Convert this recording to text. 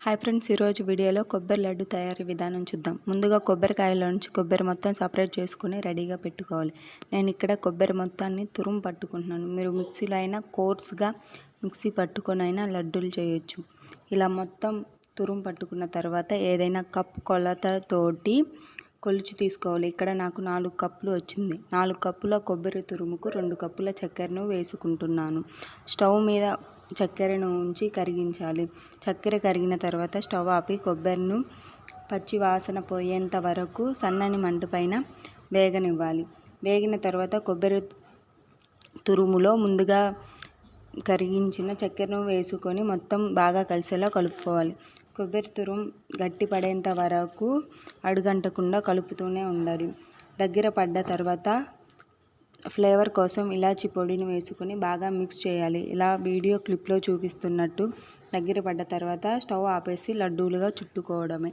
Hi friends, ఈరోజు వీడియోలో కొబ్బరి లడ్డు తయారీ విధానం చూద్దాం. ముందుగా కొబ్బరికాయలో నుంచి కొబ్బరి మొత్తం సపరేట్ చేసుకుని రెడీగా పెట్టుకోవాలి. నేను ఇక్కడ కొబ్బరి మొత్తాన్ని తురుము పట్టుకుంటున్నాను. మీరు మిక్సీలో అయినా కోర్స్గా మిక్సీ పట్టుకొని అయినా లడ్డూలు చేయొచ్చు. ఇలా మొత్తం తురుము పట్టుకున్న తర్వాత ఏదైనా కప్ కొలతతోటి కొలిచి తీసుకోవాలి. ఇక్కడ నాకు 4 కప్పులు వచ్చింది. 4 కప్పుల కొబ్బరి తురుముకు 2 కప్పుల చక్కెరను వేసుకుంటున్నాను. స్టవ్ మీద చక్కెరను ఉంచి కరిగించాలి. చక్కెర కరిగిన తర్వాత స్టవ్ ఆపి కొబ్బరిను పచ్చి వాసన పోయేంత వరకు సన్నని మంట పైన వేగనివ్వాలి. వేగిన తర్వాత కొబ్బరి తురుములో ముందుగా కరిగించిన చక్కెరను వేసుకొని మొత్తం బాగా కలిసేలా కలుపుకోవాలి. కొబ్బరి తురుము గట్టి పడేంత వరకు అడుగంటకుండా కలుపుతూనే ఉండాలి. దగ్గర పడ్డ తర్వాత ఫ్లేవర్ కోసం ఇలాచి పొడిని వేసుకొని బాగా మిక్స్ చేయాలి. ఇలా వీడియో క్లిప్లో చూపిస్తున్నట్టు దగ్గర పడ్డ తర్వాత స్టవ్ ఆపేసి లడ్డూలుగా చుట్టుకోవడమే.